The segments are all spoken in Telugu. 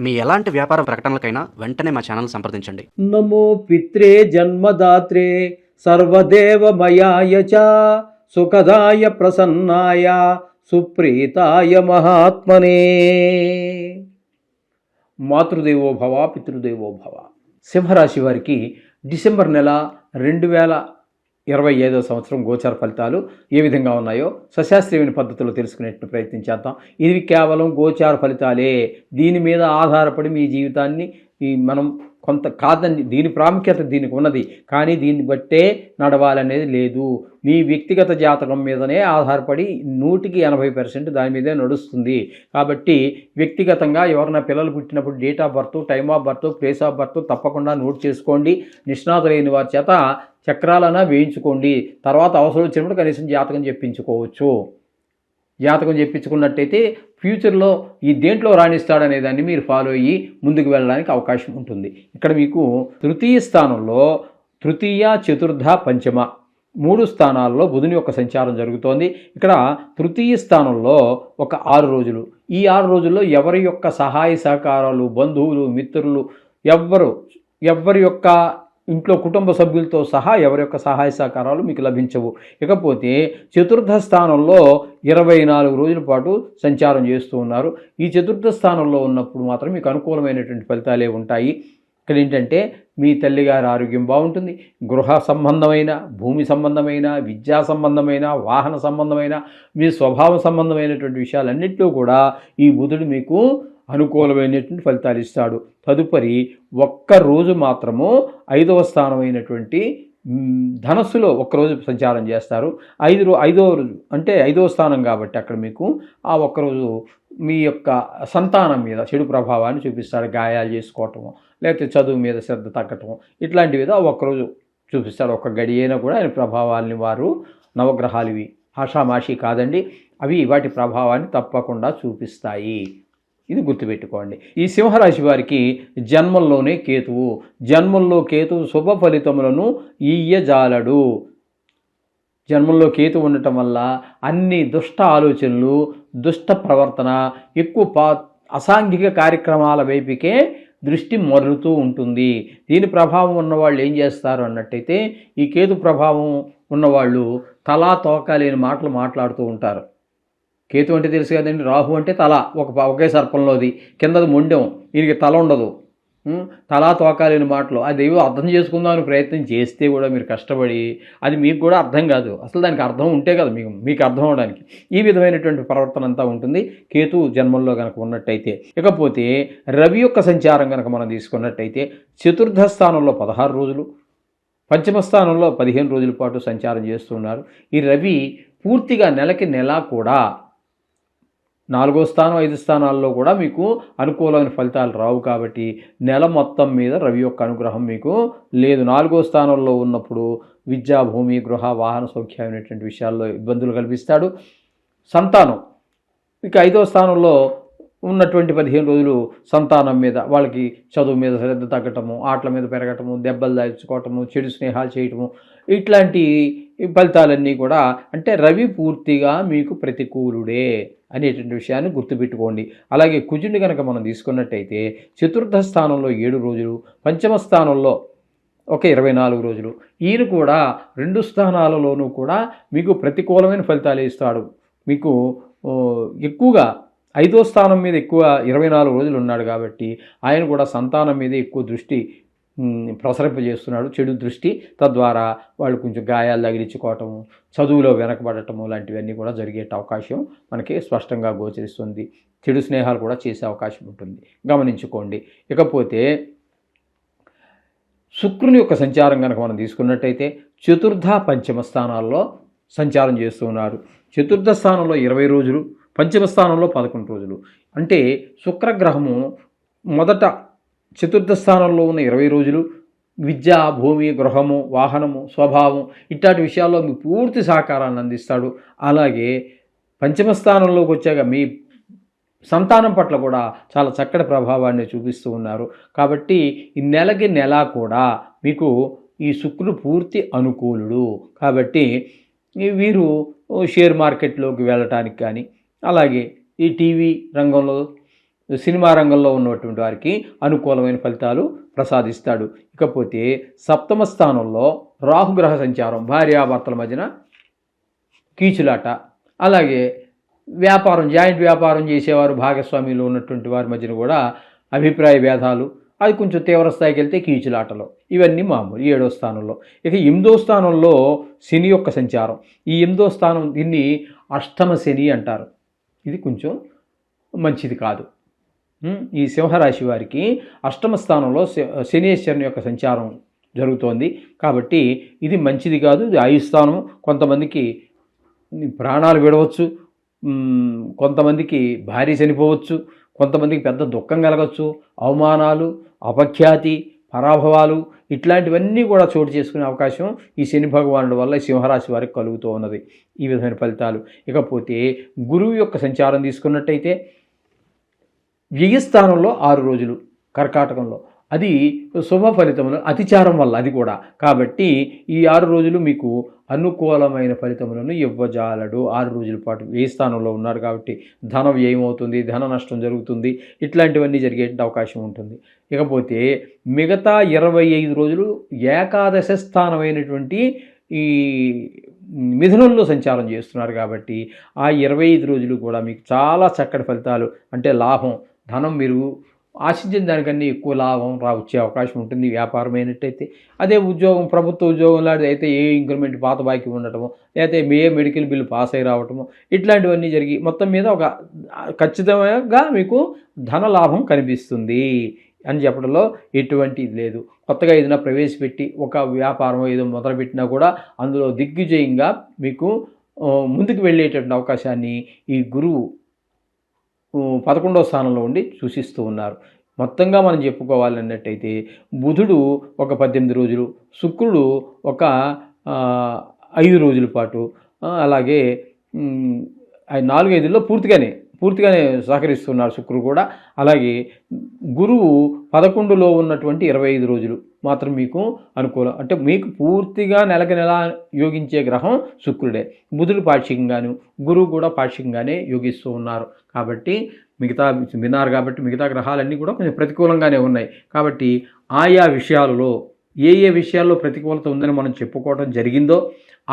మీ ఎలాంటి వ్యాపార ప్రకటనలకైనా వెంటనే మా ఛానల్ సంప్రదించండి. నమో పిత్రే జన్మదాత్రే సర్వదేవమయాయ చ సుఖదాయ ప్రసన్నాయ సుప్రీతాయ మహాత్మనే. మాతృదేవో భవ పితృదేవో భవ. సింహరాశి వారికి డిసెంబర్ నెల 2025వ సంవత్సరం గోచార ఫలితాలు ఏ విధంగా ఉన్నాయో సశాస్త్రీయమైన పద్ధతిలో తెలుసుకునేట్టు ప్రయత్నం చేద్దాం. ఇవి కేవలం గోచార ఫలితాలే. దీని మీద ఆధారపడి మీ జీవితాన్ని మనం కొంత కాదని, దీని ప్రాముఖ్యత దీనికి ఉన్నది, కానీ దీన్ని బట్టే నడవాలనేది లేదు. మీ వ్యక్తిగత జాతకం మీదనే ఆధారపడి 100% దాని మీదే నడుస్తుంది. కాబట్టి వ్యక్తిగతంగా ఎవరైనా పిల్లలు పుట్టినప్పుడు date of birth, time of birth, place of birth తప్పకుండా నోట్ చేసుకోండి. నిష్ణాతులైన వారి చేత చక్రాలన్నా వేయించుకోండి. తర్వాత అవసరం వచ్చినప్పుడు కనీసం జాతకం చెప్పించుకోవచ్చు. జాతకం చెప్పించుకున్నట్టయితే ఫ్యూచర్లో ఈ దేంట్లో రాణిస్తాడనే దాన్ని మీరు ఫాలో అయ్యి ముందుకు వెళ్ళడానికి అవకాశం ఉంటుంది. ఇక్కడ మీకు తృతీయ స్థానంలో తృతీయ, చతుర్థ, పంచమ 3 స్థానాల్లో బుధుని యొక్క సంచారం జరుగుతోంది. ఇక్కడ తృతీయ స్థానంలో ఒక 6 రోజులు. ఈ 6 రోజుల్లో ఎవరి యొక్క సహాయ సహకారాలు, బంధువులు, మిత్రులు ఎవరి యొక్క ఇంట్లో కుటుంబ సభ్యులతో సహా ఎవరి యొక్క సహాయ సహకారాలు మీకు లభించవు. ఇకపోతే చతుర్థ స్థానంలో 24 రోజుల పాటు సంచారం చేస్తూ ఉన్నారు. ఈ చతుర్థ స్థానంలో ఉన్నప్పుడు మాత్రం మీకు అనుకూలమైనటువంటి ఫలితాలే ఉంటాయి. ఇక్కడ ఏంటంటే మీ తల్లిగారి ఆరోగ్యం బాగుంటుంది. గృహ సంబంధమైన, భూమి సంబంధమైన, విద్యా సంబంధమైన, వాహన సంబంధమైన, మీ స్వభావ సంబంధమైనటువంటి విషయాలన్నింటిలో కూడా ఈ బుధుడు మీకు అనుకూలమైనటువంటి ఫలితాలు ఇస్తాడు. తదుపరి ఒక్కరోజు మాత్రము 5వ స్థానమైనటువంటి ధనస్సులో ఒక్కరోజు సంచారం చేస్తారు. 5వ రోజు అంటే 5వ స్థానం కాబట్టి అక్కడ మీకు ఆ ఒక్కరోజు మీ యొక్క సంతానం మీద చెడు ప్రభావాన్ని చూపిస్తాడు. గాయాలు చేసుకోవటము, లేకపోతే చదువు మీద శ్రద్ధ తగ్గటము, ఇట్లాంటివి ఆ ఒక్కరోజు చూపిస్తాడు. ఒక్క గడి అయినా కూడా ఆయన ప్రభావాల్ని వారు, నవగ్రహాలు ఇవి ఆషామాషి కాదండి, అవి వాటి ప్రభావాన్ని తప్పకుండా చూపిస్తాయి. ఇది గుర్తుపెట్టుకోండి. ఈ సింహరాశి వారికి జన్మంలోనే కేతువు. జన్మంలో కేతువు శుభ ఫలితములను ఇయ్యజాలడు. జన్మంలో కేతువు ఉండటం వల్ల అన్ని దుష్ట ఆలోచనలు, దుష్ట ప్రవర్తన, ఎక్కువ అసాంఘిక కార్యక్రమాల వైపుకే దృష్టి మరలుతూ ఉంటుంది. దీని ప్రభావం ఉన్నవాళ్ళు ఏం చేస్తారు అన్నట్టయితే, ఈ కేతు ప్రభావం ఉన్నవాళ్ళు తలా తోక లేని మాటలు మాట్లాడుతూ ఉంటారు. కేతు అంటే తెలుసు కదండి, రాహు అంటే తల, ఒకే సర్పంలోది, కిందది మొండెం, వీరికి తల ఉండదు. తలా తోకాలేని మాటలు అది అర్థం చేసుకుందామని ప్రయత్నం చేస్తే కూడా మీరు కష్టపడి అది మీకు కూడా అర్థం కాదు. అసలు దానికి అర్థం ఉంటే కదా మీకు అర్థం అవడానికి. ఈ విధమైనటువంటి ప్రవర్తన అంతా ఉంటుంది కేతు జన్మంలో కనుక ఉన్నట్టయితే. ఇకపోతే రవి యొక్క సంచారం కనుక మనం తీసుకున్నట్టయితే చతుర్థ స్థానంలో 16 రోజులు, పంచమ స్థానంలో 15 రోజుల పాటు సంచారం చేస్తున్నారు. ఈ రవి పూర్తిగా నెలకి నెల కూడా 4వ స్థానం, 5 స్థానాల్లో కూడా మీకు అనుకూలమైన ఫలితాలు రావు. కాబట్టి నెల మొత్తం మీద రవి యొక్క అనుగ్రహం మీకు లేదు. 4వ స్థానంలో ఉన్నప్పుడు విద్యా, భూమి, గృహ, వాహన సౌఖ్యమైనటువంటి విషయాల్లో ఇబ్బందులు కల్పిస్తాడు. సంతానం ఇక 5వ స్థానంలో ఉన్నటువంటి 15 రోజులు సంతానం మీద, వాళ్ళకి చదువు మీద శ్రద్ధ తగ్గటము, ఆటల మీద పెరగటము, దెబ్బలు దాచుకోవటము, చెడు స్నేహాలు చేయటము, ఇట్లాంటి ఫలితాలన్నీ కూడా, అంటే రవి పూర్తిగా మీకు ప్రతికూలుడే అనేటువంటి విషయాన్ని గుర్తుపెట్టుకోండి. అలాగే కుజుని కనుక మనం తీసుకున్నట్టయితే చతుర్థ స్థానంలో 7 రోజులు, పంచమ స్థానంలో ఒక 24 రోజులు. ఈయన కూడా 2 స్థానాలలోనూ కూడా మీకు ప్రతికూలమైన ఫలితాలు ఇస్తాడు. మీకు ఎక్కువగా 5వ స్థానం మీద ఎక్కువ 24 రోజులు ఉన్నాడు కాబట్టి ఆయన కూడా సంతానం మీద ఎక్కువ దృష్టి ప్రసరింపజేస్తున్నాడు, చెడు దృష్టి. తద్వారా వాళ్ళు కొంచెం గాయాలు తగిలించుకోవటము, చదువులో వెనకబడటము లాంటివన్నీ కూడా జరిగే అవకాశం మనకి స్పష్టంగా గోచరిస్తుంది. చెడు స్నేహాలు కూడా చేసే అవకాశం ఉంటుంది, గమనించుకోండి. ఇకపోతే శుక్రుని యొక్క సంచారం కనుక మనం తీసుకున్నట్టయితే చతుర్థ, పంచమ స్థానాల్లో సంచారం చేస్తూ ఉన్నారు. చతుర్థ స్థానంలో 20 రోజులు, పంచమ స్థానంలో 11 రోజులు. అంటే శుక్రగ్రహము మొదట చతుర్థ స్థానంలో ఉన్న 20 రోజులు విద్య, భూమి, గృహము, వాహనము, స్వభావం ఇట్లాంటి విషయాల్లో మీకు పూర్తి సహకారాన్ని అందిస్తాడు. అలాగే పంచమ స్థానంలోకి వచ్చాక మీ సంతానం పట్ల కూడా చాలా చక్కటి ప్రభావాన్ని చూపిస్తూ ఉన్నారు. కాబట్టి ఈ నెలకి నెల కూడా మీకు ఈ శుక్రుడు పూర్తి అనుకూలుడు. కాబట్టి వీరు షేర్ మార్కెట్లోకి వెళ్ళటానికి కానీ, అలాగే ఈ టీవీ రంగంలో సినిమా రంగంలో ఉన్నటువంటి వారికి అనుకూలమైన ఫలితాలు ప్రసాదిస్తాడు. ఇకపోతే సప్తమ స్థానంలో రాహుగ్రహ సంచారం, భార్యాభర్తల మధ్యన కీచులాట, అలాగే వ్యాపారం, జాయింట్ వ్యాపారం చేసేవారు, భాగస్వామ్యులు ఉన్నటువంటి వారి మధ్యన కూడా అభిప్రాయ భేదాలు, అది కొంచెం తీవ్ర స్థాయికి వెళ్తే కీచులాటలు, ఇవన్నీ మామూలు. 7వ స్థానంలో. ఇక 8వ స్థానంలో శని యొక్క సంచారం. ఈ 8వ స్థానం, దీన్ని అష్టమ శని అంటారు. ఇది కొంచెం మంచిది కాదు. ఈ సింహరాశి వారికి అష్టమ స్థానంలో శనీశ్వరుని యొక్క సంచారం జరుగుతోంది కాబట్టి ఇది మంచిది కాదు. ఇది ఆయుస్థానం. కొంతమందికి ప్రాణాలు విడవచ్చు, కొంతమందికి భార్య చనిపోవచ్చు, కొంతమందికి పెద్ద దుఃఖం కలగచ్చు, అవమానాలు, అపఖ్యాతి, పరాభవాలు, ఇట్లాంటివన్నీ కూడా చోటు చేసుకునే అవకాశం ఈ శని భగవానుడి వల్ల సింహరాశి వారికి కలుగుతూ ఉన్నది. ఈ విధమైన ఫలితాలు. ఇకపోతే గురువు యొక్క సంచారం తీసుకున్నట్టయితే వ్యయస్థానంలో 6 రోజులు కర్కాటకంలో, అది శుభ ఫలితములు, అతిచారం వల్ల అది కూడా. కాబట్టి ఈ 6 రోజులు మీకు అనుకూలమైన ఫలితములను ఇవ్వజాలడు. 6 రోజుల పాటు వ్యయస్థానంలో ఉన్నారు కాబట్టి ధన వ్యయం అవుతుంది, ధన నష్టం జరుగుతుంది, ఇట్లాంటివన్నీ జరిగే అవకాశం ఉంటుంది. ఇకపోతే మిగతా 25 రోజులు ఏకాదశ స్థానమైనటువంటి ఈ మిథునంలో సంచారం చేస్తున్నారు కాబట్టి ఆ 25 రోజులు కూడా మీకు చాలా చక్కటి ఫలితాలు, అంటే లాభం, ధనం మీరు ఆశించిన దానికన్నా ఎక్కువ లాభం వచ్చే అవకాశం ఉంటుంది వ్యాపారం అయినట్టయితే. అదే ఉద్యోగం, ప్రభుత్వ ఉద్యోగం లాంటిది అయితే ఏ ఇంక్రిమెంట్ పాత బాకీ ఉండటము, లేకపోతే మెడికల్ బిల్లు పాస్ అయి రావటము, ఇట్లాంటివన్నీ జరిగి మొత్తం మీద ఒక ఖచ్చితంగా మీకు ధన లాభం కనిపిస్తుంది అని చెప్పడంలో ఎటువంటి ఇది లేదు. కొత్తగా ఏదైనా ప్రవేశపెట్టి ఒక వ్యాపారం ఏదో మొదలుపెట్టినా కూడా అందులో దిగ్విజయంగా మీకు ముందుకు వెళ్ళేటటువంటి అవకాశాన్ని ఈ గురువు 11వ స్థానంలో ఉండి సూచిస్తూ ఉన్నారు. మొత్తంగా మనం చెప్పుకోవాలన్నట్టయితే బుధుడు ఒక 18 రోజులు, శుక్రుడు ఒక 5 రోజుల పాటు, అలాగే 4-5లో పూర్తిగానే సహకరిస్తున్నారు శుక్రుడు కూడా. అలాగే గురువు 11లో ఉన్నటువంటి 25 రోజులు మాత్రం మీకు అనుకూలం. అంటే మీకు పూర్తిగా నెలకి నెల యోగించే గ్రహం శుక్రుడే. బుధుడు పాక్షికంగాను, గురువు కూడా పాక్షికంగానే యోగిస్తూ ఉన్నారు. కాబట్టి మిగతా గ్రహాలన్నీ కూడా కొంచెం ప్రతికూలంగానే ఉన్నాయి. కాబట్టి ఆయా విషయాలలో ఏ విషయాల్లో ప్రతికూలత ఉందని మనం చెప్పుకోవడం జరిగిందో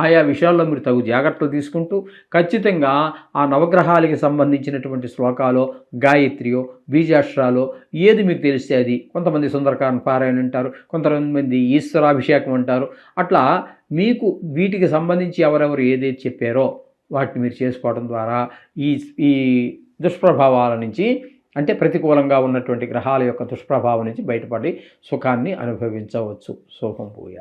ఆయా విషయాల్లో మీరు తగు జాగ్రత్తలు తీసుకుంటూ ఖచ్చితంగా ఆ నవగ్రహాలకి సంబంధించినటువంటి శ్లోకాలో, గాయత్రియో, బీజాక్షరాలో ఏది మీకు తెలిస్తే అది. కొంతమంది సుందరకాండ పారాయణ అంటారు, కొంతమంది ఈశ్వరాభిషేకం అంటారు. అట్లా మీకు వీటికి సంబంధించి ఎవరెవరు ఏదైతే చెప్పారో వాటిని మీరు చేసుకోవడం ద్వారా ఈ దుష్ప్రభావాల నుంచి, అంటే ప్రతికూలంగా ఉన్నటువంటి గ్రహాల యొక్క దుష్ప్రభావం నుంచి బయటపడి సుఖాన్ని అనుభవించవచ్చు. శుభం భూయాత్.